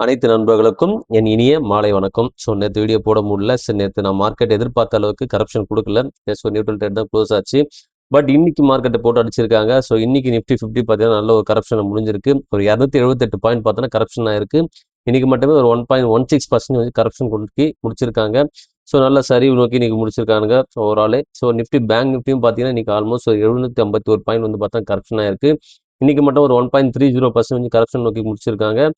அனைத்து நண்பர்களுக்கும் என் இனிய மாலை வணக்கம். நேத்து வீடியோ போட முடியல. நேத்து நான் மார்க்கெட் எதிர்பார்த்த அளவுக்கு கரப்ஷன் குடுக்கல. நியூட்ரல் ட்ரேட் தான் க்ளோஸ் ஆச்சு. பட் இன்னைக்கு மார்க்கெட்ட போட்டு அடிச்சிருக்காங்க. இன்னைக்கு நிஃப்டி 50 பார்த்தீங்கன்னா, நல்ல ஒரு கரப்ஷன் முடிஞ்சிருக்கு. ஒரு 278 பாயிண்ட் பார்த்தீங்கன்னா கரப்ஷன் ஆயிருக்கு. இன்னைக்கு மட்டுமே ஒரு 1.16% வந்து கரப்ஷன் கொடுத்து முடிச்சிருக்காங்க. நல்ல சரிவு நோக்கி இன்னைக்கு முடிச்சிருக்காங்க ஓவராலே. நிஃப்டி பேங்க் நிஃப்டியும் பார்த்தீங்கன்னா, இன்னைக்கு ஆல்மோஸ்ட் ஒரு 751 பாயிண்ட் வந்து பார்த்தா கரப்ஷன் ஆயிருக்கு. இன்னைக்கு மட்டும் ஒரு 1.30% வந்து கரப்ஷன் நோக்கி முடிச்சிருக்காங்க.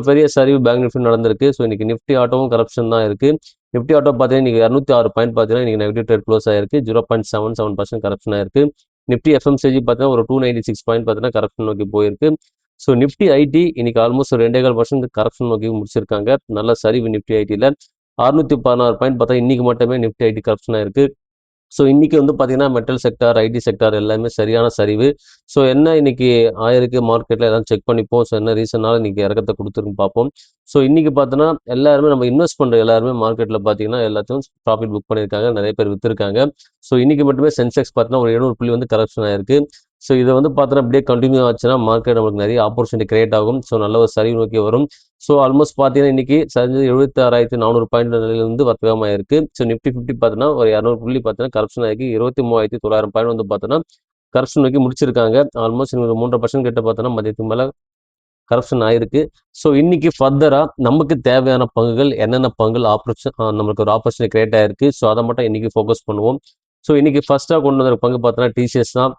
பெரிய சரிவு பேங்க் நிஃப்டி நடந்திருக்கு. இன்னைக்கு நிஃப்டி ஆட்டோவும் கரப்ஷன் தான் இருக்கு. நிஃப்டி ஆட்டோ பார்த்தீங்கன்னா இன்னைக்கு 206 பாயிண்ட் பார்த்தீங்கன்னா இன்னைக்கு நெகட்டிவ் ட்ரேட் க்ளோஸ் ஆயிருக்கு. 0.77% கரப்ஷன் ஆயிருக்கு. நிஃப்டி எஃப்எம்சிஜி பார்த்தீங்கன்னா ஒரு 296 பாயிண்ட் பார்த்தீங்கன்னா கரப்ஷன் நோக்கி போயிருக்கு. நிஃப்டி ஐடி இன்னைக்கு ஆல்மோஸ்ட் ஒரு 2.5% கரப்ஷன் நோக்கி முடிச்சிருக்காங்க. நல்ல சரிவு நிஃப்டி ஐடியில் 616 பாயிண்ட் பார்த்தா இன்னைக்கு மட்டுமே நிஃப்டி ஐடி கரப்ஷன் ஆயிருக்கு. இன்னைக்கு வந்து பார்த்தீங்கன்னா மெட்டல் செக்டார், ஐடி செக்டார் எல்லாமே சரியான சரிவு. என்ன இன்னைக்கு ஆயிருக்கு மார்க்கெட்ல எல்லாம் செக் பண்ணிப்போம். என்ன ரீசனால இன்னைக்கு இறக்கத்தை கொடுத்துருக்குன்னு பார்ப்போம். இன்னைக்கு பார்த்தோன்னா எல்லாருமே நம்ம இன்வெஸ்ட் பண்ற எல்லாருமே மார்க்கெட்ல பார்த்தீங்கன்னா எல்லாத்தையும் ப்ராஃபிட் புக் பண்ணியிருக்காங்க. நிறைய பேர் வித்துருக்காங்க. இன்னைக்கு மட்டுமே சென்செக்ஸ் பார்த்தீங்கன்னா ஒரு 700 புள்ளி வந்து கரெக்ஷன் ஆயிருக்கு. இதை வந்து பார்த்தோன்னா அப்படியே கண்டினியூ ஆச்சுன்னா மார்க்கெட் நமக்கு நிறைய ஆப்பர்ச்சுனிட்டி கிரியேட் ஆகும். நல்ல ஒரு சரிவு நோக்கி வரும். ஆல்மோஸ்ட் பார்த்தீங்கன்னா இன்னைக்கு சரிஞ்சு 76,400 பாயிண்ட் நிலையிலிருந்து வர்த்தகமாக இருக்கு. நிஃப்டி 50 பார்த்தீங்கன்னா ஒரு 200 புள்ளி பார்த்தீங்கன்னா கரப்ஷன் ஆகி 23,900 பாயிண்ட் வந்து பார்த்தோன்னா கரப்ஷன் நோக்கி முடிச்சிருக்காங்க. ஆல்மோஸ்ட் இன்னொரு 3% கிட்ட பார்த்தோன்னா மதியத்துக்கு மேல கரப்ஷன் ஆயிருக்கு. இன்னைக்கு ஃபர்தரா நமக்கு தேவையான பங்குகள் என்னென்ன பங்குகள் நம்மளுக்கு ஒரு ஆப்பர்ச்சுனிட்டி கிரியேட் ஆயிருக்கு. அதை மட்டும் இன்னைக்கு ஃபோக்கஸ் பண்ணுவோம். இன்னைக்கு ஃபர்ஸ்டா கொண்டு வந்த பங்கு பார்த்தோன்னா டிசிஎஸ் தான்.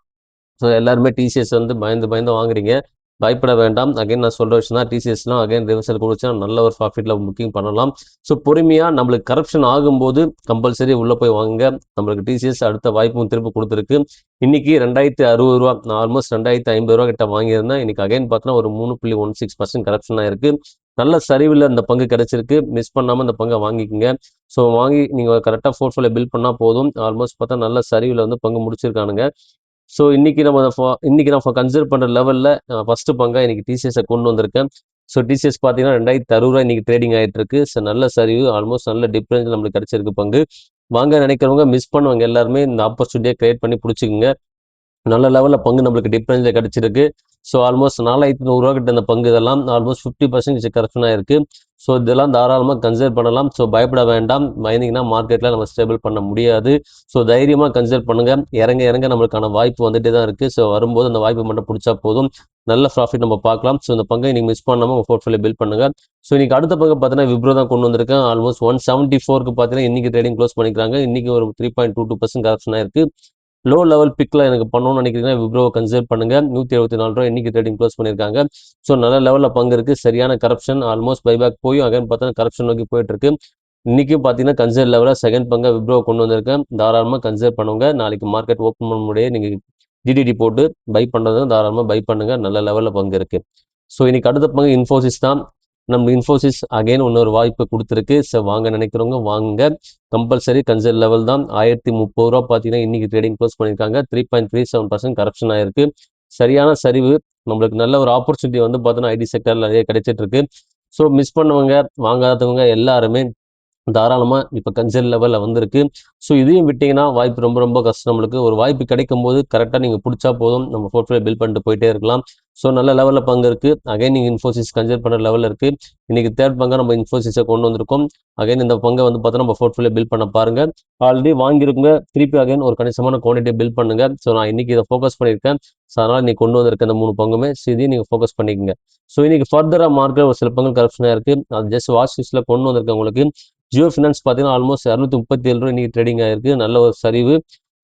எல்லாருமே டிசிஎஸ் வந்து பயந்து பயந்து வாங்குறீங்க. பயப்பட வேண்டாம். அகைன் நான் சொல்ற விஷயம் தான். டிசிஎஸ்லாம் அகைன் ரிவர்சல் கொடுத்தா நல்ல ஒரு ப்ராஃபிட்ல புக்கிங் பண்ணலாம். பொறுமையா நம்மளுக்கு கரப்ஷன் ஆகும்போது கம்பல்சரி உள்ள போய் வாங்குங்க. நம்மளுக்கு டிசிஎஸ் அடுத்த வாய்ப்பும் திரும்ப கொடுத்துருக்கு. இன்னைக்கு 2060 ரூபா, நான் ஆல்மோஸ்ட் 2050 ரூபா கிட்ட வாங்கியிருந்தேன். இன்னைக்கு அகைன் பார்த்தா ஒரு 3.16% கரப்ஷன் ஆயிருக்கு. நல்ல சரிவில் இந்த பங்கு கிடைச்சிருக்கு. மிஸ் பண்ணாம இந்த பங்கை வாங்கிக்கோங்க. வாங்கி நீங்க கரெக்டாக போர்ட்ஃபோலியோ பில்ட் பண்ணா போதும். ஆல்மோஸ்ட் பார்த்தா நல்ல சரிவில் வந்து பங்கு முடிச்சிருக்கானுங்க. இன்னைக்கு நான் கன்சிடர் பண்ற லெவல்ல ஃபர்ஸ்ட் பங்கா இன்னைக்கு டிசிஎஸ் கொண்டு வந்திருக்கேன். டிசிஎஸ் பார்த்தீங்கன்னா 2060 ரூபா இன்னைக்கு ட்ரேடிங் ஆயிட்டு இருக்கு. நல்ல சரிவு, ஆல்மோஸ்ட் நல்ல டிஃபரன்ஸ் நம்மளுக்கு கிடைச்சிருக்கு பங்கு. வாங்க நினைக்கிறவங்க மிஸ் பண்ணுவாங்க எல்லாருமே இந்த ஆப்பர்ச்சுனிட்டியை கிரியேட் பண்ணி பிடிச்சிக்கோங்க. நல்ல லெவல்ல பங்கு நம்மளுக்கு டிஃபரன்ஸ்ல கிடைச்சிருக்கு. ஆல்மோஸ்ட் 4,100 ரூபா கிட்ட இந்த பங்கு இதெல்லாம் ஆல்மோஸ்ட் 50% கரெக்ஷன் ஆயிருக்கு. இதெல்லாம் தாராளமாக கன்சிடர் பண்ணலாம். பயப்பட வேண்டாம். பயந்தீங்கன்னா மார்க்கெட்ல நம்ம ஸ்டேபிள் பண்ண முடியாது. தைரியமா கன்சிடர் பண்ணுங்க. இறங்க இறங்க நம்மளுக்கான வாய்ப்பு வந்துட்டே தான் இருக்கு. வரும்போது அந்த வாய்ப்பு மட்டும் பிடிச்சா போதும். நல்ல ப்ராஃபிட் நம்ம பார்க்கலாம். இந்த பங்கை நீங்க மிஸ் பண்ணாம உங்க போர்ட்ஃபோலியோ பில்ட் பண்ணுங்க. இன்னைக்கு அடுத்த பங்கு பார்த்தீங்கன்னா விப்ரோ தான் கொண்டு வந்திருக்கேன். ஆல்மோஸ்ட் 174க்கு பார்த்தீங்கன்னா இன்னைக்கு ட்ரேடிங் க்ளோஸ் பண்ணிக்கிறாங்க. இன்னைக்கு ஒரு 3.22% கரெக்ஷன் ஆயிருக்கு. லோ லெவல் பிக்ல எனக்கு பண்ணணும்னு நினைக்கிறீங்கன்னா விப்ரோவை கன்சிடர் பண்ணுங்க. 174 ரூபா இன்னைக்கு ட்ரேடிங் க்ளோஸ் பண்ணியிருக்காங்க. நல்ல லெவல்ல பங்கு இருக்கு. சரியான கரப்ஷன், ஆல்மோஸ்ட் பைபேக் போய் அகைன் பார்த்தா கரப்ஷன் நோக்கி போயிட்டு இருக்கு. இன்னைக்கும் பார்த்தீங்கன்னா கன்சிடர் லெவலில் செகண்ட் பங்கா விப்ரோவை கொண்டு வந்திருக்கேன். தாராளமாக கன்சிடர் பண்ணுங்க. நாளைக்கு மார்க்கெட் ஓப்பன் பண்ண முடியாது. நீங்க ஜிடிடி போட்டு பை பண்றது தாராளமாக பை பண்ணுங்க. நல்ல லெவல்ல பங்கு இருக்கு. இன்னைக்கு அடுத்த பங்கு இன்ஃபோசிஸ் தான். நம்ம இன்ஃபோசிஸ் அகைன் இன்னொரு வாய்ப்பு கொடுத்துருக்கு. வாங்க நினைக்கிறவங்க வாங்க. கம்பல்சரி கன்சிடர் லெவல் தான். 1030 ரூபா பார்த்தீங்கன்னா இன்னைக்கு ட்ரேடிங் க்ளோஸ் பண்ணியிருக்காங்க. 3.37% கரப்ஷன் ஆயிருக்கு. சரியான சரிவு. நம்மளுக்கு நல்ல ஒரு ஆப்பர்ச்சுனிட்டி வந்து பார்த்தீங்கன்னா ஐடி செக்டர்ல நிறைய கிடைச்சிட்டு இருக்கு. மிஸ் பண்ணவங்க, வாங்காதவங்க எல்லாருமே தாராளமா இப்ப கன்சிடர் லெவல்ல வந்திருக்கு. இதையும் விட்டீங்கன்னா வாய்ப்பு ரொம்ப ரொம்ப கஷ்டம். நம்மளுக்கு ஒரு வாய்ப்பு கிடைக்கும் போது கரெக்டா நீங்க பிடிச்சா போதும். நம்ம போர்ட்ஃபோலியோ பில்ட் பண்ணிட்டு போயிட்டே இருக்கலாம். நல்ல லெவல்ல பங்கு இருக்கு. அகைன் நீங்க இன்ஃபோசிஸ் கன்சிடர் பண்ற லெவல்ல இருக்கு. இன்னைக்கு தேர்ட் பங்கா நம்ம இன்ஃபோசிஸை கொண்டு வந்திருக்கோம். அகைன் இந்த பங்கை வந்து பார்த்தா நம்ம போர்ட்ஃபோலியோ பில்ட் பண்ண பாருங்க. ஆல்ரெடி வாங்கியிருக்குங்க. திருப்பி அகைன் ஒரு கணிசமான குவான்டிட்டியை பில்ட் பண்ணுங்க. நான் இன்னைக்கு இதை ஃபோக்கஸ் பண்ணியிருக்கேன். அதனால நீ கொண்டு வந்திருக்க இந்த 3 பங்குமே இதையும் நீங்க ஃபோக்கஸ் பண்ணிக்கோங்க. இன்னைக்கு ஃபர்தரா மார்க்கெட் ஒரு சில பங்கு கரப்ஷனா இருக்கு. அது ஜஸ்ட் வாட்ச் லிஸ்ட்ல கொண்டு வந்திருக்கேன் உங்களுக்கு. ஜியோ ஃபினான்ஸ் பார்த்தீங்கன்னா ஆல்மோஸ்ட் 237 ரூபா இன்னைக்கு ட்ரேடிங் ஆயிருக்கு. நல்ல ஒரு சரிவு.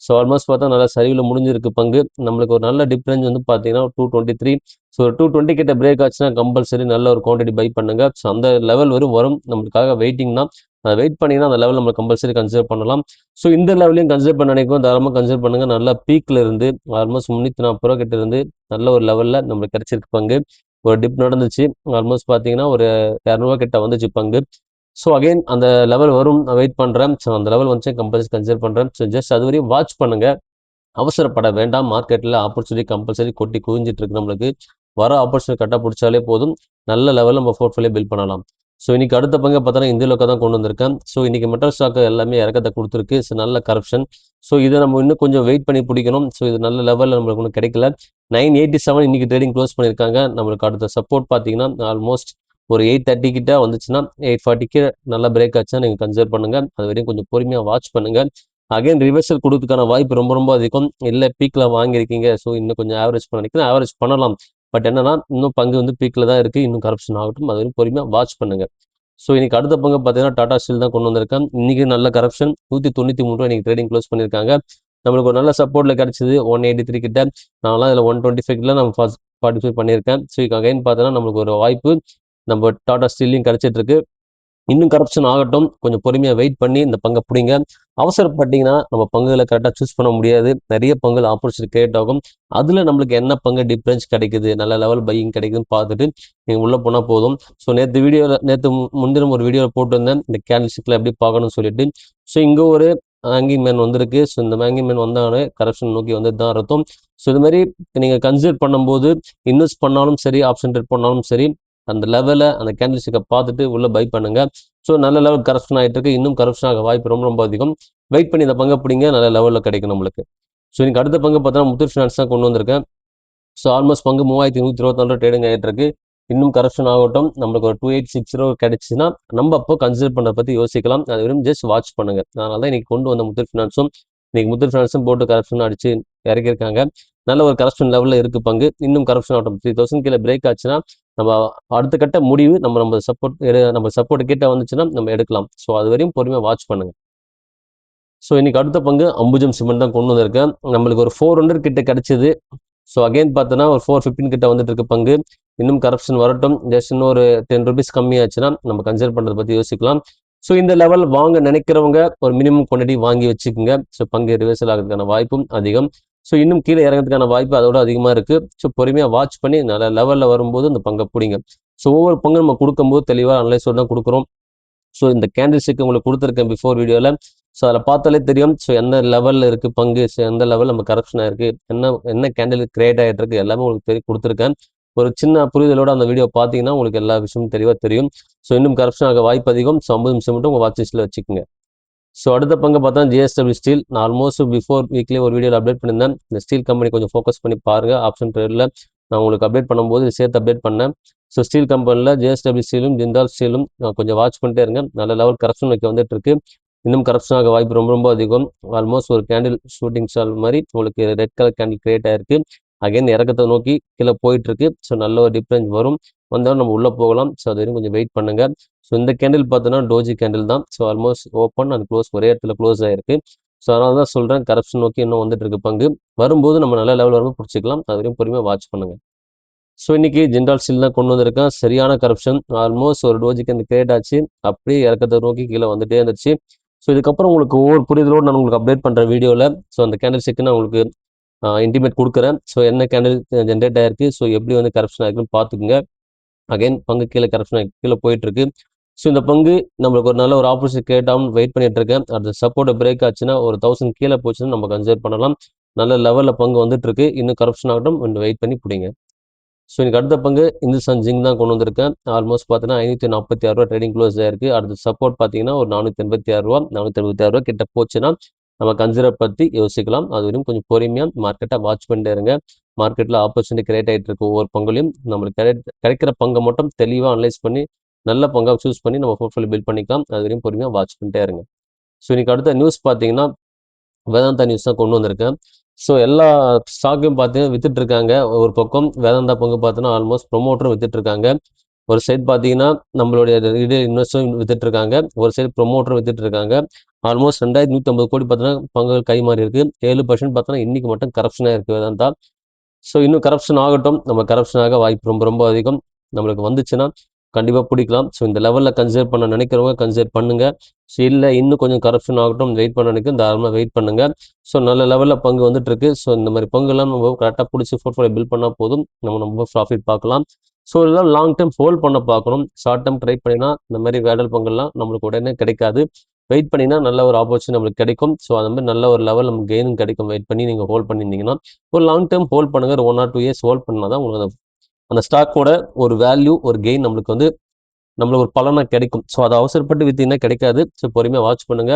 ஆல்மோஸ்ட் பார்த்தா நல்ல சரிவில் முடிஞ்சிருக்கு பங்கு. நம்மளுக்கு ஒரு நல்ல டிஃபரன்ஸ் வந்து பார்த்தீங்கன்னா 223. 220 கிட்ட பிரேக் ஆச்சுன்னா கம்பல்சரி நல்ல ஒரு குவான்டிட்டி பை பண்ணுங்க. அந்த லெவல் வரும் நம்மளுக்காக வெயிட்டிங் தான். அதை வெயிட் பண்ணிங்கன்னா அந்த லெவல் நம்ம கம்பல்சரி கன்சிடர் பண்ணலாம். இந்த லெவலையும் கன்சிடர் பண்ண நினைக்கும் தாராளமாக கன்சிடர் பண்ணுங்க. நல்ல பீக்ல இருந்து ஆல்மோஸ்ட் 340 ரூபா கிட்ட இருந்து நல்ல ஒரு லெவல்ல நம்மளுக்கு கிடைச்சிருக்கு பங்கு. ஒரு டிப் நடந்துச்சு. ஆல்மோஸ்ட் பார்த்தீங்கன்னா ஒரு 200 ரூபா கிட்ட வந்துச்சு பங்கு. அகைன் அந்த லெவல் வரும், நான் வெயிட் பண்றேன். அந்த லெவல் வந்துச்சு கம்பல்சரி கன்சிடர் பண்றேன். ஜஸ்ட் அது வரையும் வாட்ச் பண்ணுங்க. அவசரப்பட வேண்டாம். மார்க்கெட்ல ஆப்பர்ச்சுனிட்டி கம்பல்சரி கொட்டி குவிஞ்சிட்டு இருக்கு. நம்மளுக்கு வர ஆப்பர்ச்சுனிட்டி கரெக்டாக பிடிச்சாலே போதும். நல்ல லெவலில் நம்ம போர்ட்ஃபோலியோ பில்ட் பண்ணலாம். இன்னைக்கு அடுத்த பங்கு பார்த்தோன்னா இந்தியாவுக்கு தான் கொண்டு வந்திருக்கேன். இன்னைக்கு மெட்டல் ஸ்டாக் எல்லாமே இறக்கத்தை கொடுத்துருக்கு. நல்ல கரப்ஷன். இதை நம்ம இன்னும் கொஞ்சம் வெயிட் பண்ணி பிடிக்கணும். இது நல்ல லெவலில் நம்மளுக்கு ஒன்றும் கிடைக்கல. 987 இன்னைக்கு ட்ரேடிங் க்ளோஸ் பண்ணியிருக்காங்க. நம்மளுக்கு அடுத்த சப்போர்ட் பார்த்தீங்கன்னா ஆல்மோஸ்ட் ஒரு 8:30 கிட்ட வந்துச்சுன்னா 8:40க்கு நல்லா பிரேக் ஆச்சுன்னா நீங்கள் கன்சிடர் பண்ணுங்கள். அது வரையும் கொஞ்சம் பொறுமையாக வாட்ச் பண்ணுங்கள். அகைன் ரிவர்சல் கொடுக்கறதுக்கான வாய்ப்பு ரொம்ப ரொம்ப அதிகம். இல்லை பீக்கில் வாங்கியிருக்கீங்க, ஸோ இன்னும் கொஞ்சம் ஆவரேஜ் பண்ண நினைக்கிறேன், ஆவரேஜ் பண்ணலாம். பட் என்னன்னா இன்னும் பங்கு வந்து பீக்கில் தான் இருக்குது, இன்னும் கரப்ஷன் ஆகட்டும், அது வரையும் பொறுமையாக வாட்ச் பண்ணுங்கள். ஸோ இன்னைக்கு அடுத்த பங்கு பார்த்தீங்கன்னா டாடா ஸ்டீல் தான் கொண்டு வந்திருக்கேன். இன்னைக்கு நல்ல கரப்ஷன் 193 இன்னைக்கு ட்ரேடிங் க்ளோஸ் பண்ணியிருக்காங்க. நம்மளுக்கு ஒரு நல்ல சப்போர்ட்ல கிடைச்சது 183 கிட்ட. நான்லாம் இதில் 125 கிட்ட நம்ம ஃபர்ஸ்ட் பார்ட்டிசிபேட் பண்ணியிருக்கேன். ஸோ அகைன் பார்த்தோன்னா நம்மளுக்கு ஒரு வாய்ப்பு நம்ம டாடா ஸ்டீல்லையும் கிடைச்சிட்டு இருக்கு. இன்னும் கரப்ஷன் ஆகட்டும், கொஞ்சம் பொறுமையாக வெயிட் பண்ணி இந்த பங்கை பிடிங்க. அவசரப்பட்டீங்கன்னா நம்ம பங்குகளை கரெக்டாக சூஸ் பண்ண முடியாது. நிறைய பங்குகள் ஆப்பர்ச்சுனிட்டி கிரியேட் ஆகும். அதில் நம்மளுக்கு என்ன பங்கு டிஃபரன்ஸ் கிடைக்குது, நல்ல லெவல் பையிங் கிடைக்குதுன்னு பார்த்துட்டு நீங்கள் உள்ளே போனால் போதும். ஸோ நேற்று முன்தினம் ஒரு வீடியோவில் போட்டிருந்தேன் இந்த கேண்டில் ஸ்டிக்கில் எப்படி பார்க்கணும்னு சொல்லிட்டு. ஸோ இங்கே ஒரு ஹேங்கிங் மேன் வந்திருக்கு. ஸோ இந்த ஹேங்கிங் மேன் வந்தாலே கரப்ஷன் நோக்கி வந்து தான் அர்த்தம். ஸோ இது மாதிரி நீங்கள் கன்சிடர் பண்ணும்போது இன்வெஸ்ட் பண்ணாலும் சரி, ஆப்ஷன் ட்ரேட் பண்ணாலும் சரி, அந்த லெவலை அந்த கேண்டில் ஸ்டிக்கை பார்த்துட்டு உள்ளே பை பண்ணுங்க. ஸோ நல்ல லெவல் கரப்ஷன் ஆகிட்டு இருக்கு. இன்னும் கரப்ஷன் ஆக வாய்ப்பு ரொம்ப ரொம்ப அதிகம். வெயிட் பண்ணி இந்த பங்கை பிடிங்க, நல்ல லெவலில் கிடைக்கும் நம்மளுக்கு. ஸோ இன்னைக்கு அடுத்த பங்கு பார்த்தோன்னா முத்தூட் ஃபினான்ஸ் தான் கொண்டு வந்திருக்கேன். ஸோ ஆல்மோஸ்ட் பங்கு 3124 ட்ரேடிங் ஆகிட்டு இருக்கு. இன்னும் கரப்ஷன் ஆகட்டும், நம்மளுக்கு ஒரு 2860 கிடைச்சுன்னா நம்ம அப்போ கன்சிடர் பண்ணுறத பற்றி யோசிக்கலாம். அது வெறும் ஜஸ்ட் வாட்ச் பண்ணுங்க. அதனால தான் இன்னைக்கு கொண்டு வந்த முத்தூட் ஃபினான்ஸும் இன்னைக்கு முத்தூட் ஃபினான்ஸும் போட்டு கரப்ஷன் அடிச்சு இறக்கியிருக்காங்க. நல்ல ஒரு கரப்ஷன் லெவலில் இருக்குது பங்கு. இன்னும் கரப்ஷன் ஆகட்டும். 3000 கீழே பிரேக் ஆச்சுன்னா நம்ம அடுத்த கட்ட முடிவு நம்ம சப்போர்ட் கிட்ட வந்துச்சுன்னா நம்ம எடுக்கலாம். ஸோ அது வரையும் பொறுமையாக வாட்ச் பண்ணுங்க. ஸோ இன்னைக்கு அடுத்த பங்கு அம்புஜம் சிமெண்ட் தான் கொண்டு வந்திருக்கேன். நம்மளுக்கு ஒரு 400 கிட்ட கிடைச்சது. ஸோ அகைன் பார்த்தோன்னா ஒரு 415 கிட்ட வந்துட்டு இருக்கு பங்கு. இன்னும் கரப்ஷன் வரட்டும். ஜஸ்ட் இன்னும் ஒரு 10 rupees கம்மியாச்சுன்னா நம்ம கன்சிடர் பண்ணுறதை பற்றி யோசிக்கலாம். ஸோ இந்த லெவல் வாங்க நினைக்கிறவங்க ஒரு மினிமம் குவான்டிட்டி வாங்கி வச்சுக்கோங்க. ஸோ பங்கு ரிவர்சல் ஆகிறதுக்கான வாய்ப்பும் அதிகம். ஸோ இன்னும் கீழே இறங்கிறதுக்கான வாய்ப்பு அதோட அதிகமாக இருக்குது. ஸோ பொறுமையாக வாட்ச் பண்ணி நல்ல லெவலில் வரும்போது அந்த பங்கை பிடிங்க. ஸோ ஒவ்வொரு பங்கு நம்ம கொடுக்கும்போது தெளிவாக அனலைஸோடு தான் கொடுக்குறோம். ஸோ இந்த கேண்டில் ஸ்டிக் உங்களுக்கு கொடுத்துருக்கேன் பிஃபோர் வீடியோவில். ஸோ அதில் பார்த்தாலே தெரியும். ஸோ எந்த லெவலில் இருக்குது பங்கு, ஸோ எந்த லெவலில் நம்ம கரப்ஷன் ஆகிருக்கு, என்ன கேண்டில் கிரியேட் ஆகிட்டு இருக்கு, எல்லாமே உங்களுக்கு கொடுத்துருக்கேன். ஒரு சின்ன புரிதலோட அந்த வீடியோ பார்த்தீங்கன்னா உங்களுக்கு எல்லா விஷயமும் தெளிவாக தெரியும். ஸோ இன்னும் கரப்ஷன் ஆக வாய்ப்பு அதிகம். ஸோ 50 நிமிஷம் மட்டும் உங்கள் வாட்ச் லிஸ்ட்டில் வச்சுக்கோங்க. ஸோ அடுத்த பங்கு பார்த்தா ஜிஎஸ்டபிள்யூ ஸ்டீல். நான் ஆல்மோஸ்ட் பிஃபோர் வீக்லி ஒரு வீடியோவில் அப்டேட் பண்ணியிருந்தேன். இந்த ஸ்டீல் கம்பெனி கொஞ்சம் ஃபோக்கஸ் பண்ணி பாருங்கள். ஆப்ஷன் ட்ரேடில் நான் உங்களுக்கு அப்டேட் பண்ணும்போது சேர்த்து அப்டேட் பண்ணேன். ஸோ ஸ்டீல் கம்பெனியில் ஜிஎஸ்டபிள்யூ ஸ்டீலும் ஜிந்தால் ஸ்டீலும் கொஞ்சம் வாட்ச் பண்ணிட்டே இருங்க. நல்ல லெவல் கரப்ஷன் வைக்க வந்துட்டு இருக்கு. இன்னும் கரப்ஷன் ஆக வாய்ப்பு ரொம்ப ரொம்ப அதிகம். ஆல்மோஸ்ட் ஒரு கேண்டில் ஷூட்டிங் ஸ்டார் மாதிரி உங்களுக்கு ரெட் கலர் கேண்டில் கிரியேட் ஆயிருக்கு. அகைன் இறக்கத்தை நோக்கி கீழே போயிட்டு இருக்கு. ஸோ நல்ல ஒரு டிஃபரன்ஸ் வரும். வந்தாலும் நம்ம உள்ளே போகலாம். ஸோ அது வரைக்கும் கொஞ்சம் வெயிட் பண்ணுங்க. ஸோ இந்த கேண்டில் பார்த்தோன்னா டோஜி கேண்டில் தான். So almost open and close ஒரே இடத்துல க்ளோஸ் ஆயிருக்கு. ஸோ அதனால தான் சொல்கிறேன் கரப்ஷன் நோக்கி இன்னும் வந்துட்டு இருக்கு பங்கு. வரும்போது நம்ம நல்ல லெவல் வரும்போது பிடிச்சிக்கலாம். அது வரையும் பொறுமையாக வாட்ச் பண்ணுங்க. ஸோ இன்னைக்கு ஜிண்டால் ஸ்டீல் தான் கொண்டு வந்திருக்கேன். சரியான கரப்ஷன். ஆல்மோஸ்ட் ஒரு டோஜி கேண்டில் கிரியேட் ஆச்சு. அப்படியே இறக்கத்தை நோக்கி கீழே வந்துட்டே இருந்துச்சு. ஸோ இதுக்கப்புறம் உங்களுக்கு ஒவ்வொரு புரிதலோடு நான் உங்களுக்கு அப்டேட் பண்ணுற வீடியோவில் ஸோ அந்த கேண்டில் ஸ்டிக்கு நான் உங்களுக்கு இன்டிமேட் கொடுக்குறேன். ஸோ என்ன கேண்டில் ஜென்ரேட் ஆயிருக்கு, ஸோ எப்படி வந்து கரப்ஷன் ஆயிருக்குன்னு பார்த்துக்குங்க. அகைன் பங்கு கீழே கரப்ஷன் கீழே போயிட்டு இருக்கு. ஸோ இந்த பங்கு நம்மளுக்கு ஒரு நல்ல ஒரு ஆப்பர்ச்சுனிட்டி கிரியேட் ஆகும் வெயிட் பண்ணிட்டு இருக்கேன். அது சப்போர்ட்டை பிரேக் ஆச்சுன்னா ஒரு 1000 கீழே போச்சுன்னா நம்ம கன்சிடர் பண்ணலாம். நல்ல லெவலில் பங்கு வந்துட்டு இருக்கு. இன்னும் கரப்ஷன் ஆகட்டும், இன்னும் வெயிட் பண்ணி பிடிங்க. ஸோ எனக்கு அடுத்த பங்கு இந்துஸ்தான் ஜிங்க் தான் கொண்டு வந்திருக்கேன். ஆல்மோஸ்ட் பார்த்தீங்கன்னா 546 ட்ரேடிங் க்ளோஸ் ஆயிருக்கு. அடுத்த சப்போர்ட் பார்த்தீங்கன்னா ஒரு 486 476 கிட்ட போச்சுன்னா நம்ம கன்சிடர் பற்றி யோசிக்கலாம். அது வரையும் கொஞ்சம் பொறுமையாக மார்க்கெட்டை வாட்ச் பண்ணிட்டே இருங்க. மார்க்கெட்டில் ஆப்பர்ச்சுனிட்டி கிரியேட் ஆகிட்டு இருக்கு. ஒவ்வொரு பங்குலையும் நம்மளுக்கு கிடைக்கிற பங்கை மட்டும் தெளிவாக அனலைஸ் பண்ணி நல்ல பங்காக சூஸ் பண்ணி நம்ம போர்ட்ஃபோலியோ பில்ட் பண்ணிக்கலாம். அது வரையும் பொறுமையாக வாட்ச் பண்ணிட்டே இருங்க. ஸோ இன்னைக்கு அடுத்த நியூஸ் பார்த்தீங்கன்னா வேதாந்தா நியூஸ் தான் கொண்டு வந்திருக்கேன். ஸோ எல்லா ஸ்டாக்கையும் பார்த்தீங்கன்னா வித்துட்டு இருக்காங்க. ஒரு பக்கம் வேதாந்தா பங்கு பார்த்தீங்கன்னா ஆல்மோஸ்ட் ப்ரொமோட்டரும் வித்துட்டு இருக்காங்க. ஒரு சைடு பார்த்தீங்கன்னா நம்மளுடைய ரீடெயில் இன்வெஸ்டரும் வித்துட்டு இருக்காங்க. ஒரு சைடு ப்ரொமோட்டரும் வித்துட்டு இருக்காங்க. ஆல்மோஸ்ட் 2150 கோடி பார்த்தீங்கன்னா பங்குகள் கை மாறி இருக்கு. 7% பார்த்தோன்னா இன்னைக்கு மட்டும் கரப்ஷனாக இருக்கு வேதாந்தா. ஸோ இன்னும் கரப்ஷன் ஆகட்டும். நம்ம கரப்ஷன் ஆக வாய்ப்பு ரொம்ப ரொம்ப அதிகம். நம்மளுக்கு வந்துச்சுன்னா கண்டிப்பாக பிடிக்கலாம். ஸோ இந்த லெவலில் கன்சிடர் பண்ண நினைக்கிறவங்க கன்சிடர் பண்ணுங்க. ஸோ இல்லை இன்னும் கொஞ்சம் கரப்ஷன் ஆகட்டும் வெயிட் பண்ண நினைக்கும் தாராளமாக வெயிட் பண்ணுங்க. ஸோ நல்ல லெவலில் பங்கு வந்துட்டு இருக்கு. ஸோ இந்த மாதிரி பங்குலாம் நம்ம கரெக்டாக பிடிச்சி போர்ட்ஃபோலியோ பில்ட் பண்ணால் போதும். நம்ம ப்ராஃபிட் பார்க்கலாம். ஸோ இதெல்லாம் லாங் டேர்ம் ஹோல்ட் பண்ண பார்க்கணும். ஷார்ட் டேர்ம் ட்ரை பண்ணினா இந்த மாதிரி வேடல் பங்குலாம் நம்மளுக்கு உடனே கிடைக்காது. வெயிட் பண்ணினா நல்ல ஒரு ஆப்பர்ச்சுனிட்டி நம்மளுக்கு கிடைக்கும். ஸோ அந்த மாதிரி நல்ல ஒரு லெவல் நமக்கு கெயினும் கிடைக்கும். வெயிட் பண்ணி நீங்கள் ஹோல்ட் பண்ணியிருந்தீங்கன்னா ஒரு லாங் டேர்ம் ஹோல்ட் பண்ணுங்க. 1 or 2 years ஹோல்ட் பண்ணால் தான் உங்களுக்கு அந்த ஸ்டாக்கோட ஒரு வேல்யூ ஒரு கெயின் நம்மளுக்கு வந்து நம்மளுக்கு ஒரு பலனாக கிடைக்கும். ஸோ அதை அவசரப்பட்டு வித்தீங்கன்னா கிடைக்காது. ஸோ பொறுமையாக வாட்ச் பண்ணுங்க.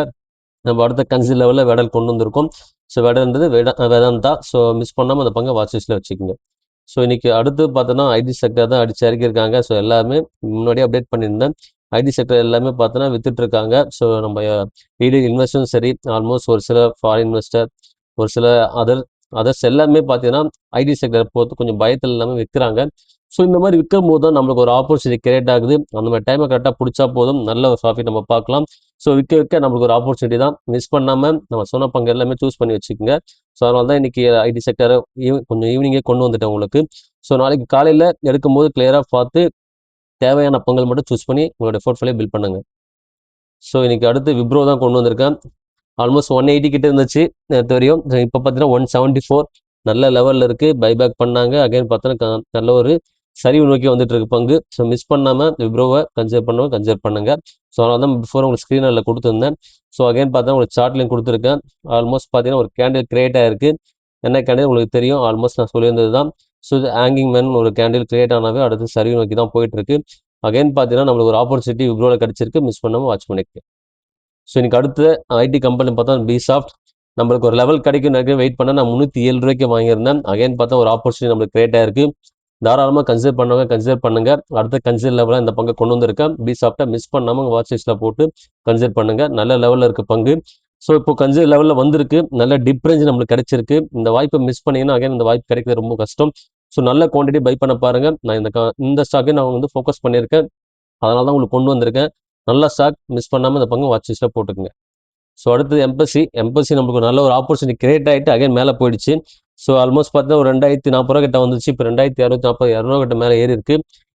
நம்ம அடுத்த கன்சி லெவலில் வேடல் கொண்டு வந்திருக்கோம். ஸோ வேடல்ன்றது வேதாந்தா. ஸோ மிஸ் பண்ணாமல் அந்த பங்கை வாட்ச் லிஸ்ட்டில் வச்சுக்கோங்க. ஸோ இன்னைக்கு அடுத்து பார்த்தோன்னா ஐடி செக்டர் தான் அடிச்சு இறக்கியிருக்காங்க. ஸோ எல்லாமே முன்னாடியே அப்டேட் பண்ணியிருந்தேன். ஐடி செக்டர் எல்லாமே பார்த்தோன்னா வித்துட்டு இருக்காங்க. ஸோ நம்ம ரீடெயில் இன்வெஸ்டரும் சரி, ஆல்மோஸ்ட் ஒரு சில ஃபாரின் இன்வெஸ்டர், ஒரு சில அதர் அதர்ஸ் எல்லாமே பார்த்தீங்கன்னா ஐடி செக்டரை பொறுத்து கொஞ்சம் பயத்தில் எல்லாமே விற்கிறாங்க. ஸோ இந்த மாதிரி விற்கும் போது தான் நம்மளுக்கு ஒரு ஆப்பர்ச்சுனிட்டி கிரியேட் ஆகுது. அந்த மாதிரி டைமை கரெக்டாக பிடிச்சா போதும், நல்ல ஒரு ப்ராஃபிட் நம்ம பார்க்கலாம். ஸோ விற்க விற்க நம்மளுக்கு ஒரு ஆப்பர்ச்சுனிட்டி தான். மிஸ் பண்ணாமல் நம்ம சொன்ன பங்கு எல்லாமே சூஸ் பண்ணி வச்சுக்கோங்க. ஸோ அதனால தான் இன்னைக்கு ஐடி செக்டரை கொஞ்சம் ஈவினிங்கே கொண்டு வந்துட்டேன் உங்களுக்கு. ஸோ நாளைக்கு காலையில் எடுக்கும்போது கிளியராக பார்த்து தேவையான பங்குகள் மட்டும் சூஸ் பண்ணி உங்களுடைய போர்ட்ஃபோலியோ பில்ட் பண்ணுங்க. ஸோ இன்னைக்கு அடுத்து விப்ரோ தான் கொண்டு வந்திருக்கேன். ஆல்மோஸ்ட் 180 கிட்ட இருந்துச்சு நேற்று வரையும். இப்போ பார்த்தீங்கன்னா 174 நல்ல லெவலில் இருக்குது. பைபேக் பண்ணாங்க. அகைன் பார்த்தோன்னா நல்ல ஒரு சரிவு நோக்கி வந்துட்டு இருக்கு பங்கு. ஸோ மிஸ் பண்ணாமல் விப்ரோவை கன்சிடர் பண்ணுங்க. ஸோ அதனால தான் பிஃபோர் உங்களுக்கு ஸ்க்ரீனில் கொடுத்துருந்தேன். ஸோ அகைன் பார்த்தா உங்களுக்கு சார்ட்லையும் கொடுத்துருக்கேன். ஆல்மோஸ்ட் பார்த்தீங்கன்னா ஒரு கேண்டில் கிரியேட் ஆயிருக்கு. என்ன கேண்டில் உங்களுக்கு தெரியும், ஆல்மோஸ்ட் நான் சொல்லியிருந்தது தான். ஸோ இது ஹேங்கிங் மேன் ஒரு கேண்டில் கிரியேட் ஆனாவே அடுத்து சரிவு நோக்கி தான் போயிட்டு இருக்கு. அகைன் பார்த்தீங்கன்னா நம்மளுக்கு ஒரு ஆப்பர்ச்சுனிட்டி விப்ரோவில் கிடைச்சிருக்கு. மிஸ் பண்ணாமல் வாட்ச் பண்ணிக்க. ஸோ இன்னைக்கு அடுத்து ஐடி கம்பெனி பார்த்தா பிசாஃப்ட் நம்மளுக்கு ஒரு லெவல் கிடைக்கும் நிறைய வெயிட் பண்ண நான் 307 ரூபாய்க்கு வாங்கியிருந்தேன். அகைன் பார்த்தா ஒரு ஆப்பர்ச்சுனிட்டி நம்மளுக்கு கிரியேட் ஆயிருக்கு. தாராளமாக கன்சிடர் பண்ணுங்க. அடுத்த கன்சிடர் லெவலில் இந்த பங்கை கொண்டு வந்திருக்கேன். பிசாஃப்டை மிஸ் பண்ணாமல் வாட்ச் லிஸ்ட்டில் போட்டு கன்சிடர் பண்ணுங்க. நல்ல லெவலில் இருக்க பங்கு. ஸோ இப்போ கன்சிடர் லெவலில் வந்திருக்கு. நல்ல டிப் ரேஞ்ச் நம்மளுக்கு கிடைச்சிருக்கு. இந்த வாய்ப்பை மிஸ் பண்ணீங்கன்னா அகைன் இந்த வாய்ப்பு கிடைக்கிறது ரொம்ப கஷ்டம். ஸோ நல்ல குவான்டிட்டி பை பண்ண பாருங்க. நான் இந்த ஸ்டாக்கை நான் வந்து ஃபோக்கஸ் பண்ணியிருக்கேன். அதனால தான் உங்களுக்கு கொண்டு வந்திருக்கேன். நல்ல ஸ்டாக், மிஸ் பண்ணாமல் இந்த பங்கு வாட்ச் லிஸ்ட்டில் போட்டுக்குங்க. ஸோ அடுத்தது எம்பசி நம்மளுக்கு நல்ல ஒரு ஆப்பர்ச்சுனிட்டி கிரியேட் ஆகிட்டு அகைன் மேலே போயிடுச்சு. ஸோ ஆல்மோஸ்ட் பார்த்தீங்கன்னா ஒரு 2040 கிட்ட வந்துச்சு. இப்போ 2640 200 கிட்ட மேலே ஏறி இருக்கு.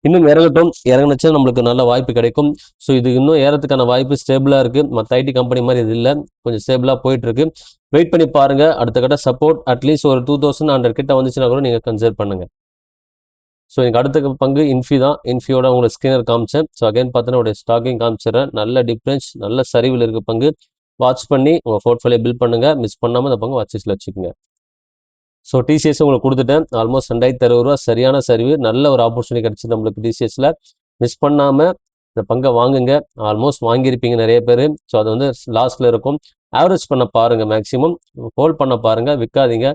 இன்னும் இறங்கட்டும். இறங்குனுச்சா நம்மளுக்கு நல்ல வாய்ப்பு கிடைக்கும். ஸோ இது இன்னும் ஏறதுக்கான வாய்ப்பு ஸ்டேபிளாக இருக்கு. மற்ற ஐடி கம்பெனி மாதிரி இது இல்லை, கொஞ்சம் ஸ்டேபிளாக போயிட்டு இருக்கு. வெயிட் பண்ணி பாருங்க. அடுத்த கட்ட சப்போர்ட் அட்லீஸ்ட் ஒரு 2100 கிட்ட வந்துச்சுன்னா கூட நீங்கள் கன்சிடர் பண்ணுங்க. ஸோ எனக்கு அடுத்த பங்கு இன்ஃபி தான். இன்ஃபியோட உங்களுக்கு ஸ்கிரீனர் காமிச்சேன். ஸோ அகைன் பார்த்தீங்கன்னா ஸ்டாக்கையும் காமிச்சிடறேன். நல்ல டிஃப்ரென்ஸ், நல்ல சரிவில் இருக்க பங்கு. வாட்ச் பண்ணி உங்கள் போர்ட்ஃபோலியோ பில்ட் பண்ணுங்க. மிஸ் பண்ணாமல் இந்த பங்கு வாட்ச் லிஸ்ட்டில் வச்சுக்கோங்க. ஸோ டிசிஎஸ் உங்களுக்கு கொடுத்துட்டேன். ஆல்மோஸ்ட் 2060 ரூபா சரியான சரிவு. நல்ல ஒரு ஆப்பர்ச்சுனிட்டி கிடைச்சி நம்மளுக்கு டிசிஎஸ்ல. மிஸ் பண்ணாமல் இந்த பங்கை வாங்குங்க. ஆல்மோஸ்ட் வாங்கியிருப்பீங்க நிறைய பேர். ஸோ அது வந்து லாஸ்ட்ல இருக்கும். ஆவரேஜ் பண்ண பாருங்க, மேக்ஸிமம் ஹோல்ட் பண்ண பாருங்க, விற்காதீங்க.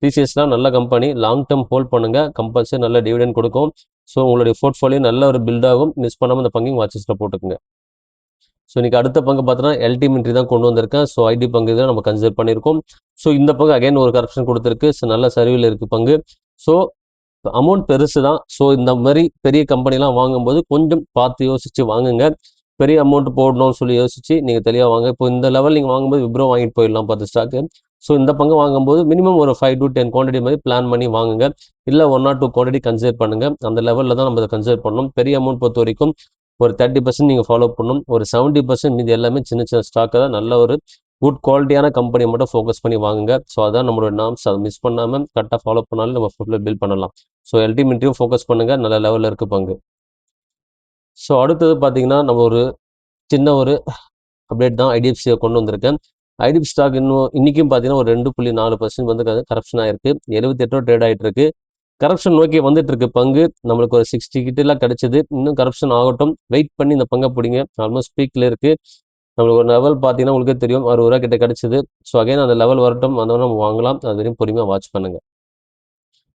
டிசிஎஸ்லாம் நல்ல கம்பெனி, லாங் டேர்ம் ஹோல்ட் பண்ணுங்க. கம்பல்சரி நல்ல டிவிடெண்ட் கொடுக்கும். ஸோ உங்களுடைய போர்ட்ஃபோலியோ நல்ல ஒரு பில்ட் ஆகும். மிஸ் பண்ணாமல் இந்த பங்கையும் வாட்ச் லிஸ்ட்டில் போட்டுக்குங்க. ஸோ இன்னைக்கு அடுத்த பங்கு பார்த்தோன்னா எல்டி மின்ட்ரி தான் கொண்டு வந்திருக்கேன். ஸோ ஐடி பங்கு தான் நம்ம கன்சிடர் பண்ணியிருக்கோம். ஸோ இந்த பங்கு அகைன் ஒரு கரெக்ஷன் கொடுத்துருக்கு. ஸோ நல்ல சரிவில் இருக்குது பங்கு. ஸோ அமௌண்ட் பெருசு தான். ஸோ இந்த மாதிரி பெரிய கம்பெனிலாம் வாங்கும்போது கொஞ்சம் பார்த்து யோசிச்சு வாங்குங்க. பெரிய அமௌண்ட் போடணும்னு சொல்லி யோசிச்சு நீங்கள் தெளிவாக வாங்க. இப்போ இந்த லெவல் நீங்கள் வாங்கும்போது விப்ரோ வாங்கிட்டு போயிடலாம் 10 ஸ்டாக்கு. ஸோ இந்த பங்கு வாங்கும்போது மினிமம் ஒரு 5 to 10 குவான்டிட்டி மாதிரி பிளான் பண்ணி வாங்குங்க. இல்லை 1 or 2 குவான்டிட்டி கன்சிடர் பண்ணுங்க. அந்த லெவலில் தான் நம்ம அதை கன்சிடர் பண்ணணும். பெரிய அமௌண்ட் பொறுத்த வரைக்கும் ஒரு 30% நீங்கள் ஃபாலோ பண்ணணும். ஒரு 70% மீது எல்லாமே சின்ன சின்ன ஸ்டாக்கை தான் நல்ல ஒரு குட் குவாலிட்டியான கம்பெனியை மட்டும் ஃபோக்கஸ் பண்ணி வாங்குங்க. ஸோ அதான் நம்மளோட நாம்ஸ். அதை மிஸ் பண்ணாமல் கரெக்டாக ஃபாலோ பண்ணாலும் நம்ம ஃபுட்டில் பில்ட் பண்ணலாம். ஸோ எல்டிமெண்ட்ரியும் ஃபோக்கஸ் பண்ணுங்க. நல்ல லெவலில் இருக்கு பங்கு. ஸோ அடுத்தது பார்த்தீங்கன்னா நம்ம ஒரு சின்ன ஒரு அப்டேட் தான் ஐடிஎஃப்சியை கொண்டு வந்திருக்கேன். ஐடிஎஃப்சி ஸ்டாக் இன்னைக்கும் பார்த்தீங்கன்னா ஒரு 2.4% வந்து கரப்ஷன் ஆயிருக்கு. 78 ரூபா ட்ரேட் ஆகிட்டு இருக்கு. கரப்ஷன் நோக்கி வந்துட்டு இருக்கு பங்கு. நம்மளுக்கு ஒரு 60 கிட்டலாம் கிடைச்சது. இன்னும் கரப்ஷன் ஆகட்டும். வெயிட் பண்ணி இந்த பங்கை பிடிங்க. ஆல்மோஸ்ட் பீக்ல இருக்கு. நம்மளுக்கு ஒரு லெவல் பார்த்தீங்கன்னா உங்களுக்கே தெரியும் 60 ரூபா கிட்ட கிடைச்சது. ஸோ அகைன் அந்த லெவல் வரட்டும், வந்தோடனே நம்ம வாங்கலாம். அது வரையும் பொறுமையாக வாட்ச் பண்ணுங்க.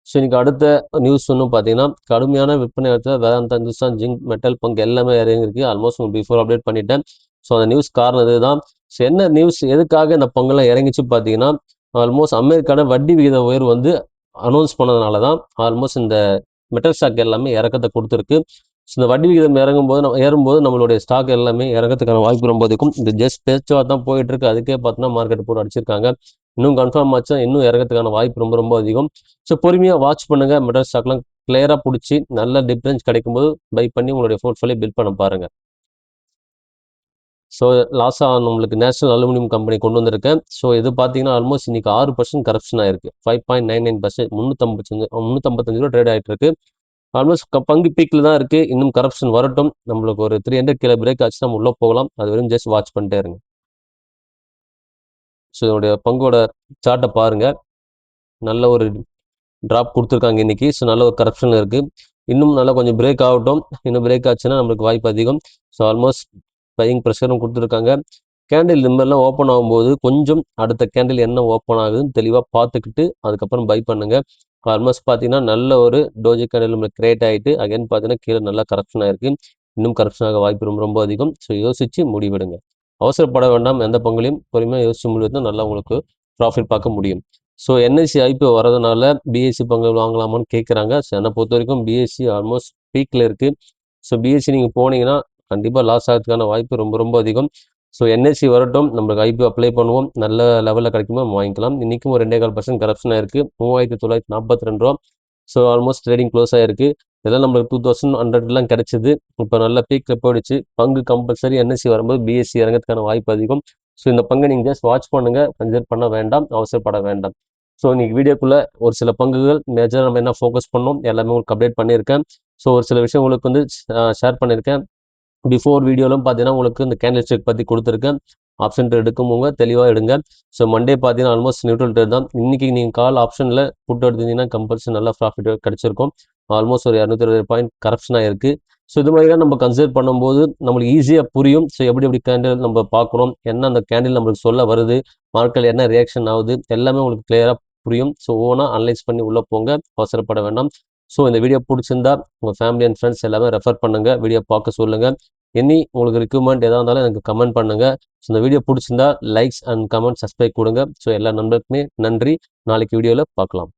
ஸோ இன்னைக்கு அடுத்த நியூஸ் ஒன்றும் பார்த்தீங்கன்னா கடுமையான விற்பனை இடத்துல வேதாந்தா, இந்துஸ்தான் ஜிங்க், மெட்டல் பங்கு எல்லாமே இறங்கிருக்கு. ஆல்மோஸ்ட் உங்களுக்கு பிஃபோர் அப்டேட் பண்ணிட்டேன். ஸோ அந்த நியூஸ் காரணம் இதுதான். ஸோ என்ன நியூஸ், எதுக்காக இந்த பங்குலாம் இறங்கிச்சு பார்த்தீங்கன்னா ஆல்மோஸ்ட் அமெரிக்கான வட்டி விகித உயர்வு வந்து அனௌன்ஸ் பண்ணதுனால தான் ஆல்மோஸ்ட் இந்த மெட்டல் ஸ்டாக் எல்லாமே இறக்கத்தை கொடுத்துருக்கு. ஸோ இந்த வட்டி விகிதம் ஏறும்போது நம்மளுடைய ஸ்டாக் எல்லாமே இறக்கத்துக்கான வாய்ப்பு ரொம்ப அதிகம். இந்த ஜஸ்ட் பேச்சுவார்த்தை தான் போயிட்டு இருக்கு. அதுக்கே பார்த்தோன்னா மார்க்கெட் போட்டு அடிச்சிருக்காங்க. இன்னும் கன்ஃபார்ம் ஆச்சுன்னா இன்னும் இறக்கத்துக்கான வாய்ப்பு ரொம்ப ரொம்ப அதிகம். ஸோ பொறுமையாக வாட்ச் பண்ணுங்க. மெட்டல் ஸ்டாக்லாம் கிளியராக பிடிச்சி நல்ல டிஃபரன்ஸ் கிடைக்கும்போது பை பண்ணி உங்களுடைய போர்ட்ஃபோலியோ பில்ட் பண்ண பாருங்க. ஸோ லாஸாக நம்மளுக்கு நேஷனல் அலுமினியம் கம்பெனி கொண்டு வந்திருக்கேன். ஸோ இது பார்த்தீங்கன்னா ஆல்மோஸ்ட் இன்னைக்கு 6% கரப்ஷன் ஆயிருக்கு. 5.99% 355 ரூபா ட்ரேட் ஆகிட்டு இருக்கு. ஆல்மோஸ்ட் பங்கு பீக்கில் தான் இருக்கு. இன்னும் கரப்ஷன் வரட்டும். நம்மளுக்கு ஒரு 300 கீழே பிரேக் ஆச்சு நம்ம உள்ளே போகலாம். அது வரையும் ஜஸ்ட் வாட்ச் பண்ணிட்டே இருங்க. ஸோ இதோடைய பங்கோட சார்ட்டை பாருங்க. நல்ல ஒரு ட்ராப் கொடுத்துருக்காங்க இன்னைக்கு. ஸோ நல்ல ஒரு கரப்ஷன் இருக்கு. இன்னும் நல்லா கொஞ்சம் பிரேக் ஆகட்டும். இன்னும் பிரேக் ஆச்சுன்னா நம்மளுக்கு வாய்ப்பு அதிகம். ஸோ ஆல்மோஸ்ட் பையிங் ப்ரெஷரும் கொடுத்துருக்காங்க. கேண்டில் நம்பர்லாம் ஓப்பன் ஆகும்போது கொஞ்சம் அடுத்த கேண்டில் என்ன ஓப்பன் ஆகுதுன்னு தெளிவாக பார்த்துக்கிட்டு அதுக்கப்புறம் பை பண்ணுங்க. ஆல்மோஸ்ட் பார்த்தீங்கன்னா நல்ல ஒரு டோஜி கேண்டில் நம்மளுக்கு கிரியேட் ஆகிட்டு அகைன் பார்த்தீங்கன்னா கீழே நல்லா கரெக்ஷன் ஆயிருக்கு. இன்னும் கரெக்ஷன் ஆக வாய்ப்பு ரொம்ப ரொம்ப அதிகம். ஸோ யோசிச்சு முடிவெடுங்க. அவசரப்பட வேண்டாம். எந்த பங்குலையும் பொறுமையாக யோசிச்சு முடிவெடுத்தா நல்லா உங்களுக்கு ப்ராஃபிட் பார்க்க முடியும். ஸோ என்எஸ்சி ஐபிஓ வரதுனால பிஎஸ்சி பங்குகள் வாங்கலாமான்னு கேட்குறாங்க. ஸோ என்னை பொறுத்த வரைக்கும் பிஎஸ்சி ஆல்மோஸ்ட் பீக்கில் இருக்குது. ஸோ பிஎஸ்சி நீங்கள் போனீங்கன்னா கண்டிப்பாக லாஸ் ஆகிறதுக்கான வாய்ப்பு ரொம்ப ரொம்ப அதிகம். ஸோ என்எஸ்சி வரட்டும், நம்மளுக்கு ஐபிஓ அப்ளை பண்ணுவோம். நல்ல லெவலில் கிடைக்குமோ நம்ம வாங்கிக்கலாம். இன்றைக்கும் ஒரு 2.25% கரப்ஷன் ஆயிருக்கு. 3942 ரூபா. ஸோ ஆல்மோஸ்ட் ட்ரேடிங் க்ளோஸ் ஆயிருக்கு. இதெல்லாம் நம்மளுக்கு 2100 கிடைச்சது. இப்போ நல்ல பீக்கில் போயிடுச்சு. பங்கு கம்பல்சரி என்எஸ்சி வரும்போது பிஎஸ்சி இறங்கிறதுக்கான வாய்ப்பு அதிகம். ஸோ இந்த பங்கை நீங்கள் ஜஸ்ட் வாட்ச் பண்ணுங்கள். கன்சிடர் பண்ண வேண்டாம், அவசரப்பட வேண்டாம். ஸோ இன்னைக்கு வீடியோக்குள்ளே ஒரு சில பங்குகள் மேஜர் நம்ம என்ன ஃபோக்கஸ் பண்ணோம் எல்லாமே உங்களுக்கு அப்டேட் பண்ணியிருக்கேன். ஸோ ஒரு சில விஷயம் உங்களுக்கு வந்து ஷேர் பண்ணியிருக்கேன். பிஃபோர் வீடியோலும் பார்த்தீங்கன்னா உங்களுக்கு இந்த கேண்டில் ஸ்டிக் பற்றி கொடுத்துருக்கேன். ஆப்ஷன் ட்ரேட் எடுக்கும்போங்க தெளிவாக எடுங்க. ஸோ மண்டே பார்த்தீங்கன்னா ஆல்மோஸ்ட் நியூட்ரல் ட்ரேட் தான். இன்றைக்கி நீங்கள் கால் ஆப்ஷனில் புட் எடுத்தீங்கன்னா கம்பல்சரி நல்லா ப்ராஃபிட் கிடச்சிருக்கும். ஆல்மோஸ்ட் ஒரு 220 பாயிண்ட் கரப்ஷனாக இருக்குது. ஸோ இது மாதிரிலாம் நம்ம கன்சிடர் பண்ணும்போது நம்மளுக்கு ஈஸியாக புரியும். ஸோ எப்படி எப்படி கேண்டில் நம்ம பார்க்கணும், என்ன அந்த கேண்டில் நம்மளுக்கு சொல்ல வருது, மார்க்கெட் என்ன ரியாக்ஷன் ஆகுது, எல்லாமே உங்களுக்கு கிளியராக புரியும். ஸோ ஓனாக அனலைஸ் பண்ணி உள்ளே போங்க, அவசரப்பட வேண்டாம். ஸோ இந்த வீடியோ பிடிச்சிருந்தா உங்கள் ஃபேமிலி அண்ட் ஃப்ரெண்ட்ஸ் எல்லாமே ரெஃபர் பண்ணுங்கள், வீடியோ பார்க்க சொல்லுங்கள். உங்களுக்கு ரிக்வயர்மெண்ட் எதாக இருந்தாலும் எனக்கு கமெண்ட் பண்ணுங்கள். ஸோ இந்த வீடியோ பிடிச்சிருந்தா லைக்ஸ் அண்ட் கமெண்ட் சப்ஸ்கிரைப் கொடுங்க. ஸோ எல்லா நண்பருக்குமே நன்றி. நாளைக்கு வீடியோவில் பார்க்கலாம்.